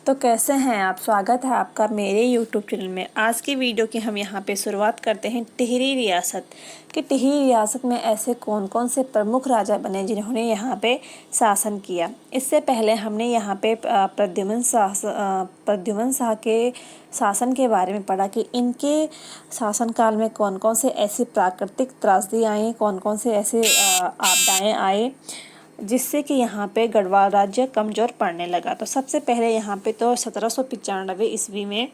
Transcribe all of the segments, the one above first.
तो कैसे हैं आप। स्वागत है आपका मेरे YouTube चैनल में। आज की वीडियो की हम यहाँ पे शुरुआत करते हैं टिहरी रियासत कि टिहरी रियासत में ऐसे कौन कौन से प्रमुख राजा बने जिन्होंने यहाँ पे शासन किया। इससे पहले हमने यहाँ पे प्रद्युम्न शाह के शासन के बारे में पढ़ा कि इनके शासनकाल में कौन कौन से ऐसी प्राकृतिक त्रासदी आई, कौन कौन से ऐसे आपदाएं आए जिससे कि यहाँ पे गढ़वाल राज्य कमज़ोर पड़ने लगा। तो सबसे पहले यहाँ पे तो 1795 ईस्वी में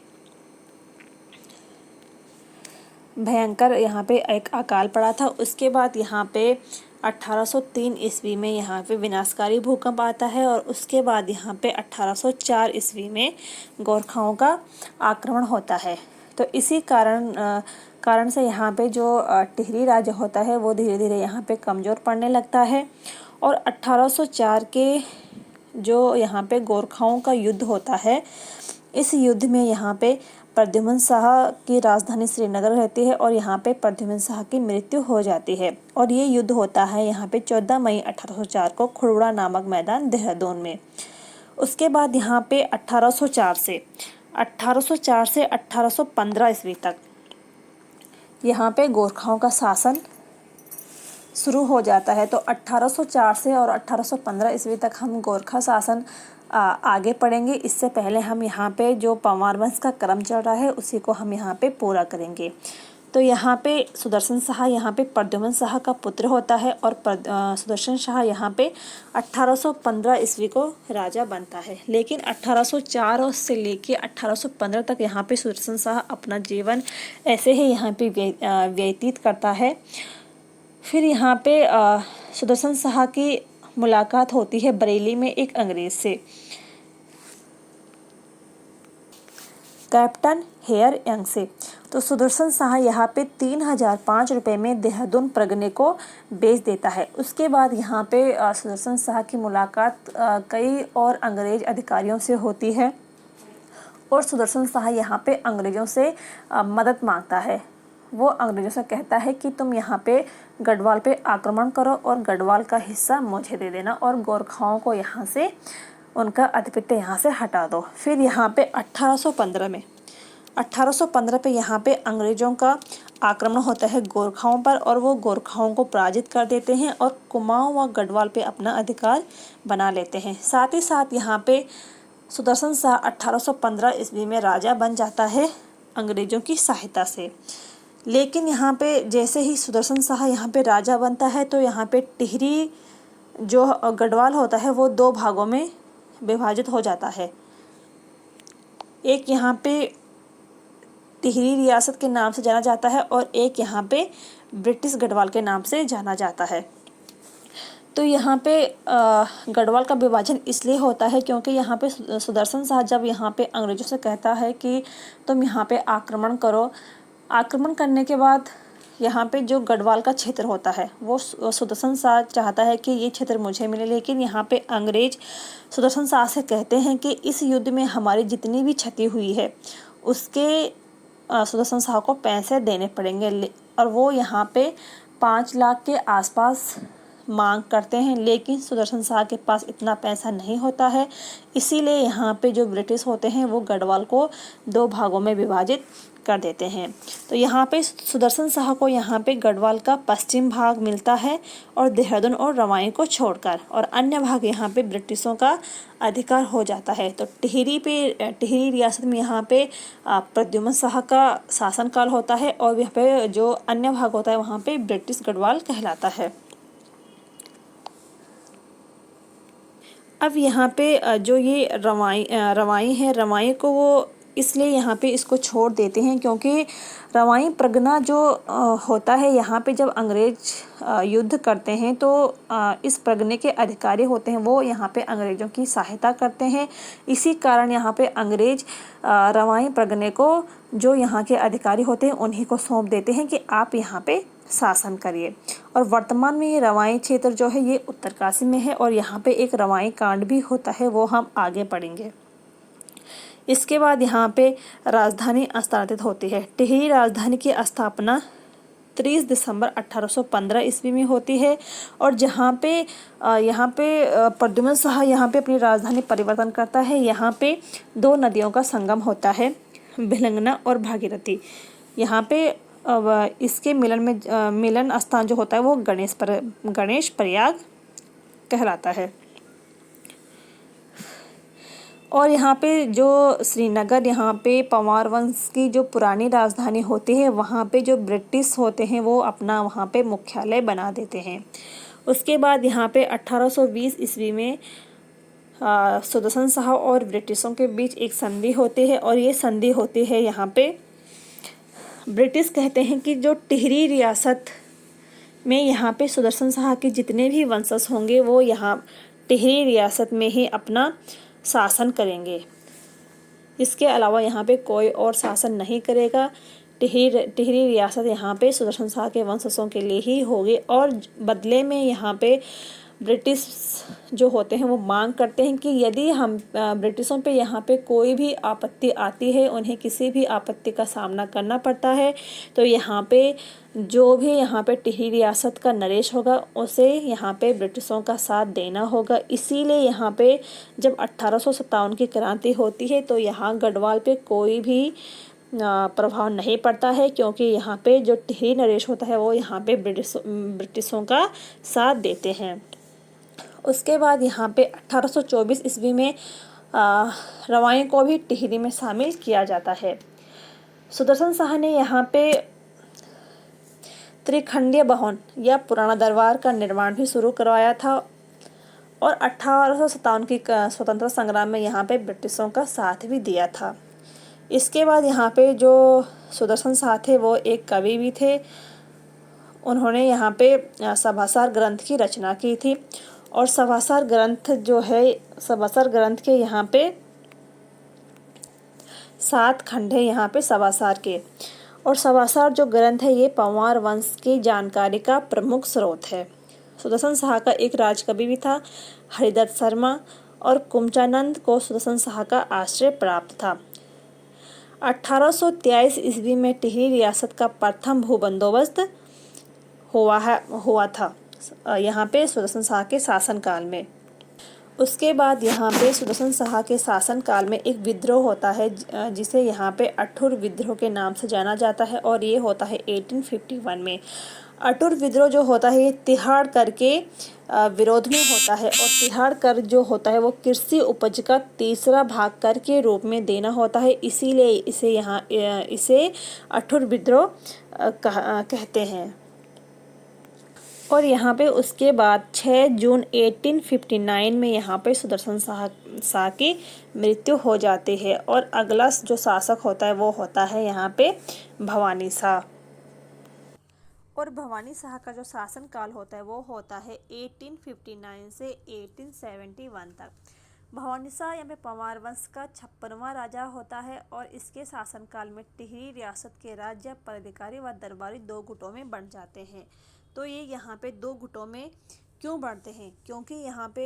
भयंकर यहाँ पे एक अकाल पड़ा था। उसके बाद यहाँ पे 1803 ईस्वी में यहाँ पे विनाशकारी भूकंप आता है और उसके बाद यहाँ पे 1804 ईस्वी में गोरखाओं का आक्रमण होता है। तो इसी कारण से यहाँ पे जो टिहरी राज्य होता है वो धीरे धीरे यहाँ पे कमज़ोर पड़ने लगता है। और 1804 के जो यहाँ पे गोरखाओं का युद्ध होता है, इस युद्ध में यहाँ पे प्रद्युम्न शाह की राजधानी श्रीनगर रहती है और यहाँ पे प्रद्युम्न शाह की मृत्यु हो जाती है। और ये युद्ध होता है यहाँ पे 14 मई 1804 को खुड़वा नामक मैदान देहरादून में। उसके बाद यहाँ पे 1804 से 1815 ईस्वी तक यहाँ पे गोरखाओं का शासन शुरू हो जाता है। तो 1804 से और 1815 ईस्वी तक हम गोरखा शासन आगे पढ़ेंगे। इससे पहले हम यहाँ पे जो पंवार वंश का क्रम चल रहा है उसी को हम यहाँ पे पूरा करेंगे। तो यहाँ पे सुदर्शन शाह यहाँ पे प्रद्युम्न शाह का पुत्र होता है और सुदर्शन शाह यहाँ पे 1815 ईस्वी को राजा बनता है। लेकिन 1804 से लेके 1815 तक यहाँ पे सुदर्शन शाह अपना जीवन ऐसे ही यहाँ पे व्यतीत करता है। फिर यहाँ पे सुदर्शन शाह की मुलाकात होती है बरेली में एक अंग्रेज से, कैप्टन हेयर यंग से। तो सुदर्शन शाह यहाँ पे 3005 रुपये में देहरादून प्रगने को बेच देता है। उसके बाद यहाँ पे सुदर्शन शाह की मुलाकात कई और अंग्रेज अधिकारियों से होती है और सुदर्शन शाह यहाँ पे अंग्रेज़ों से मदद मांगता है। वो अंग्रेज़ों से कहता है कि तुम यहाँ पे गढ़वाल पे आक्रमण करो और गढ़वाल का हिस्सा मुझे दे देना और गोरखाओं को यहाँ से उनका आधिपत्य यहाँ से हटा दो। फिर यहाँ पे 1815 पे यहाँ पे अंग्रेज़ों का आक्रमण होता है गोरखाओं पर और वो गोरखाओं को पराजित कर देते हैं और कुमाऊं व गढ़वाल पे अपना अधिकार बना लेते हैं। साथ ही साथ यहाँ पे सुदर्शन शाह 1815 ईस्वी में राजा बन जाता है अंग्रेज़ों की सहायता से। लेकिन यहाँ पे जैसे ही सुदर्शन शाह यहाँ पे राजा बनता है तो यहाँ पे टिहरी जो गढ़वाल होता है वो दो भागों में विभाजित हो जाता है। एक यहाँ पे टिहरी रियासत के नाम से जाना जाता है और एक यहाँ पे ब्रिटिश गढ़वाल के नाम से जाना जाता है। तो यहाँ पे गढ़वाल का विभाजन इसलिए होता है क्योंकि यहाँ पे सुदर्शन शाह जब यहाँ पे अंग्रेज़ों से कहता है कि तुम यहाँ पे आक्रमण करो, आक्रमण करने के बाद यहाँ पे जो गढ़वाल का क्षेत्र होता है वो सुदर्शन शाह चाहता है कि ये क्षेत्र मुझे मिले। लेकिन यहाँ पे अंग्रेज सुदर्शन शाह से कहते हैं कि इस युद्ध में हमारी जितनी भी क्षति हुई है उसके सुदर्शन शाह को पैसे देने पड़ेंगे और वो यहाँ पे 5 लाख के आसपास मांग करते हैं। लेकिन सुदर्शन शाह के पास इतना पैसा नहीं होता है, इसीलिए यहाँ पे जो ब्रिटिश होते हैं वो गढ़वाल को 2 भागों में विभाजित कर देते हैं। तो यहाँ पे सुदर्शन शाह को यहाँ पे गढ़वाल का पश्चिम भाग मिलता है और देहरादून और रवाई को छोड़कर, और अन्य भाग यहाँ पे ब्रिटिशों का अधिकार हो जाता है। तो टिहरी रियासत में यहाँ पे प्रद्युम्न शाह का शासनकाल होता है और यहाँ पे जो अन्य भाग होता है वहाँ पे ब्रिटिश गढ़वाल कहलाता है। अब यहाँ पे जो ये रवाई है, रवाई को वो इसलिए यहाँ पे इसको छोड़ देते हैं क्योंकि रवाई प्रगना जो होता है यहाँ पे जब अंग्रेज युद्ध करते हैं तो इस प्रगने के अधिकारी होते हैं वो यहाँ पे अंग्रेज़ों की सहायता करते हैं। इसी कारण यहाँ पे अंग्रेज रवाई प्रगने को जो यहाँ के अधिकारी होते हैं उन्हीं को सौंप देते हैं कि आप यहाँ पे शासन करिए। और वर्तमान में ये रवाई क्षेत्र जो है ये उत्तरकाशी में है और यहाँ पे एक रवाई कांड भी होता है, वो हम आगे पढ़ेंगे। इसके बाद यहाँ पे राजधानी स्थापित होती है। टिहरी राजधानी की स्थापना 30 दिसंबर 1815 ईस्वी में होती है। और जहाँ पे यहाँ पे प्रद्युम्न शाह यहाँ पे अपनी राजधानी परिवर्तन करता है। यहाँ पे दो नदियों का संगम होता है, भिलंगना और भागीरथी। यहाँ पे इसके मिलन स्थान जो होता है वो गणेश प्रयाग कहलाता है। और यहाँ पे जो श्रीनगर, यहाँ पे पंवार वंश की जो पुरानी राजधानी होती है, वहाँ पे जो ब्रिटिश होते हैं वो अपना वहाँ पे मुख्यालय बना देते हैं। उसके बाद यहाँ पे 1820 ईस्वी में सुदर्शन शाह और ब्रिटिशों के बीच एक संधि होती है। और ये संधि होती है यहाँ पे, ब्रिटिश कहते हैं कि जो टिहरी रियासत में यहाँ पे सुदर्शन शाह के जितने भी वंशज होंगे वो यहाँ टिहरी रियासत में ही अपना शासन करेंगे। इसके अलावा यहाँ पे कोई और शासन नहीं करेगा। टिहरी रियासत यहाँ पे सुदर्शन शाह के वंशजों के लिए ही होगी। और बदले में यहाँ पे ब्रिटिश जो होते हैं वो मांग करते हैं कि यदि हम ब्रिटिशों पे यहाँ पे कोई भी आपत्ति आती है, उन्हें किसी भी आपत्ति का सामना करना पड़ता है, तो यहाँ पे जो भी यहाँ पे टिहरी रियासत का नरेश होगा उसे यहाँ पे ब्रिटिशों का साथ देना होगा। इसीलिए यहाँ पे जब 1857 की क्रांति होती है तो यहाँ गढ़वाल पे कोई भी प्रभाव नहीं पड़ता है, क्योंकि यहाँ पे जो टिहरी नरेश होता है वो यहाँ पे ब्रिटिशों का साथ देते हैं। उसके बाद यहाँ पे 1824 ईस्वी में रवाएं को भी टिहरी में शामिल किया जाता है। सुदर्शन शाह ने यहाँ पे त्रिखंडीय भवन या पुराना दरबार का निर्माण भी शुरू करवाया था। और 1857 की स्वतंत्रता संग्राम में यहाँ पे ब्रिटिशों का साथ भी दिया था। इसके बाद यहाँ पे जो सुदर्शन शाह थे वो एक कवि भी थे। उन्होंने यहाँ पे सभासार ग्रंथ की रचना की थी। और सभासार ग्रंथ जो है, सभासार ग्रंथ के यहाँ पे 7 खंड है यहाँ पे सभासार के। और सभासार जो ग्रंथ है ये पंवार वंश की जानकारी का प्रमुख स्रोत है। सुदर्शन शाह का एक राजकवि भी था, हरिदत्त शर्मा, और कुमचानंद को सुदर्शन शाह का आश्रय प्राप्त था। 1823 ईस्वी में टिहरी रियासत का प्रथम भू बंदोबस्त हुआ था यहाँ पे सुदर्शन शाह के शासनकाल में। उसके बाद यहाँ पे सुदर्शन शाह के शासनकाल में एक विद्रोह होता है जिसे यहाँ पे अठुर विद्रोह के नाम से जाना जाता है। और ये होता है 1851 में। अठुर विद्रोह जो होता है ये तिहाड़ कर के विरोध में होता है। और तिहाड़ कर जो होता है वो कृषि उपज का तीसरा भाग कर के रूप में देना होता है, इसीलिए इसे अठुर विद्रोह कहते हैं। और यहाँ पे उसके बाद 6 जून 1859 में यहाँ पे सुदर्शन शाह की मृत्यु हो जाती है। और अगला जो शासक होता है वो होता है यहाँ पे भवानी शाह। और भवानी शाह का जो शासन काल होता है वो होता है 1859 से 1871 तक। भवानी शाह यहाँ पे पंवार वंश का 56वां राजा होता है। और इसके शासनकाल में टिहरी रियासत के राज्य, पदाधिकारी व दरबारी 2 गुटों में बंट जाते हैं। तो ये यहाँ पे 2 गुटों में क्यों बढ़ते हैं, क्योंकि यहाँ पे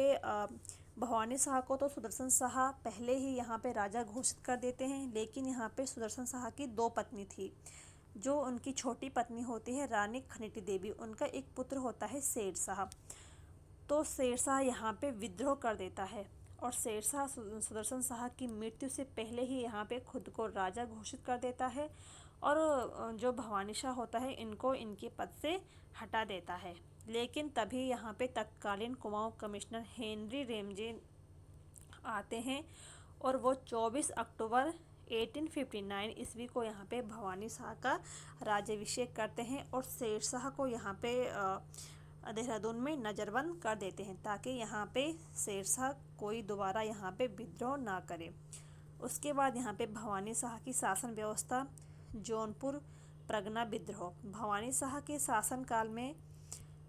भवानी शाह को तो सुदर्शन शाह पहले ही यहाँ पे राजा घोषित कर देते हैं। लेकिन यहाँ पे सुदर्शन शाह की 2 पत्नी थी। जो उनकी छोटी पत्नी होती है रानी खनीटी देवी, उनका एक पुत्र होता है शेर शाह। तो शेर शाह यहाँ पे विद्रोह कर देता है। और शेर शाह सुदर्शन शाह की मृत्यु से पहले ही यहाँ पे खुद को राजा घोषित कर देता है। और जो भवानी शाह होता है इनको इनके पद से हटा देता है। लेकिन तभी यहाँ पे तत्कालीन कुमाऊं कमिश्नर हेनरी रेमजे आते हैं। और वो 24 अक्टूबर 1859 ईस्वी को यहाँ पे भवानी शाह का राज्याभिषेक करते हैं। और शेर शाह को यहाँ पे देहरादून में नज़रबंद कर देते हैं, ताकि यहाँ पे शेर शाह कोई दोबारा यहाँ पे विद्रोह ना करे। उसके बाद यहाँ पे भवानी शाह की शासन व्यवस्था, जौनपुर परगना विद्रोह। भवानी शाह के शासनकाल में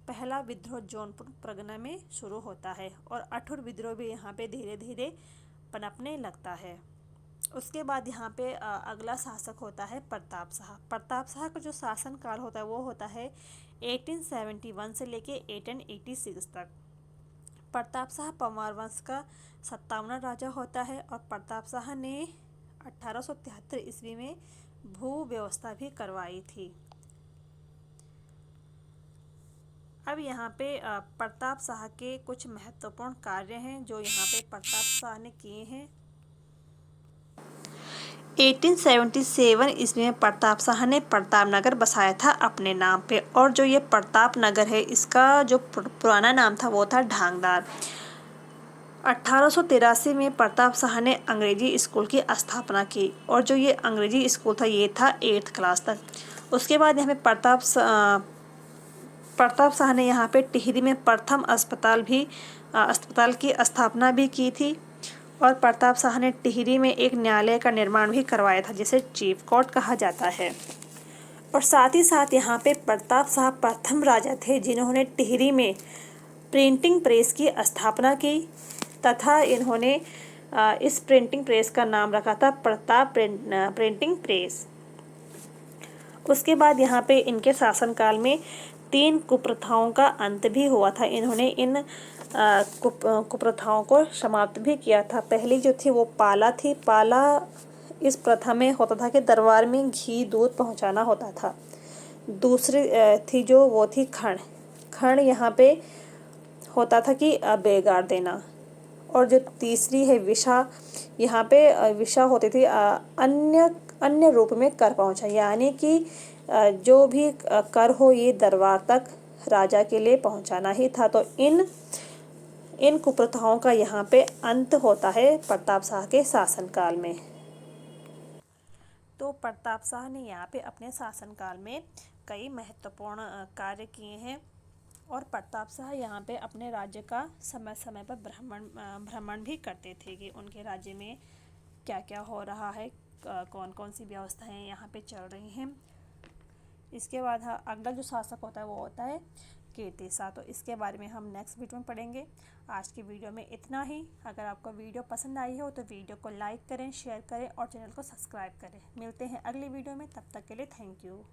पहला विद्रोह जौनपुर परगना में शुरू होता है। और अठुर विद्रोह भी यहाँ पे धीरे धीरे पनपने लगता है। उसके बाद यहाँ पे अगला शासक होता है प्रताप शाह। प्रताप शाह का जो शासनकाल होता है वो होता है 1871 से लेके 1886 तक। प्रताप शाह पंवार वंश का 57वां राजा होता है। और प्रताप शाह ने 1873 ईस्वी में भू व्यवस्था भी करवाई थी। अब यहाँ पे प्रताप शाह के कुछ महत्वपूर्ण कार्य हैं जो यहाँ पे प्रताप शाह ने किए हैं। 1877 ईस्वी में प्रताप शाह ने प्रताप नगर बसाया था अपने नाम पे, और जो ये प्रताप नगर है इसका जो पुराना नाम था वो था ढांगदार। 1883 में प्रताप शाह ने अंग्रेजी स्कूल की स्थापना की, और जो ये अंग्रेजी स्कूल था ये था 8th क्लास तक। उसके बाद यहाँ पे प्रताप शाह ने यहाँ पे टिहरी में प्रथम अस्पताल की स्थापना भी की थी, और प्रताप शाह ने टिहरी में एक न्यायालय का निर्माण भी करवाया था जिसे चीफ कोर्ट कहा जाता है। और साथ ही साथ यहाँ पे प्रताप शाह प्रथम राजा थे जिन्होंने टिहरी में प्रिंटिंग प्रेस की स्थापना की, तथा इन्होंने इस प्रिंटिंग प्रेस का नाम रखा था प्रताप प्रिंटिंग प्रेस। उसके बाद यहाँ पे इनके शासनकाल में 3 कुप्रथाओं का अंत भी हुआ था। इन्होंने इन कुप्रथाओं को समाप्त भी किया था। पहली जो थी वो पाला थी। पाला इस प्रथा में होता था कि दरबार में घी दूध पहुंचाना होता था। दूसरी थी जो वो थी खण। खण यहाँ पे होता था कि बेगार देना। और जो तीसरी है विशा, यहाँ पे विशा होती थी अन्य रूप में कर पहुँचा, यानी कि जो भी कर हो ये दरबार तक राजा के लिए पहुँचाना ही था। तो इन कुप्रथाओं का यहाँ पे अंत होता है प्रताप शाह के शासनकाल में। तो प्रताप शाह ने यहाँ पे अपने शासनकाल में कई महत्वपूर्ण कार्य किए हैं, और प्रताप शाह यहाँ पे अपने राज्य का समय समय पर भ्रमण भी करते थे कि उनके राज्य में क्या क्या हो रहा है, कौन कौन सी व्यवस्थाएं यहाँ पे चल रही हैं। इसके बाद अगला जो शासक होता है वो होता है कीर्ति शाह। तो इसके बारे में हम नेक्स्ट वीडियो में पढ़ेंगे। आज की वीडियो में इतना ही। अगर आपको वीडियो पसंद आई हो तो वीडियो को लाइक करें, शेयर करें और चैनल को सब्सक्राइब करें। मिलते हैं अगली वीडियो में, तब तक के लिए थैंक यू।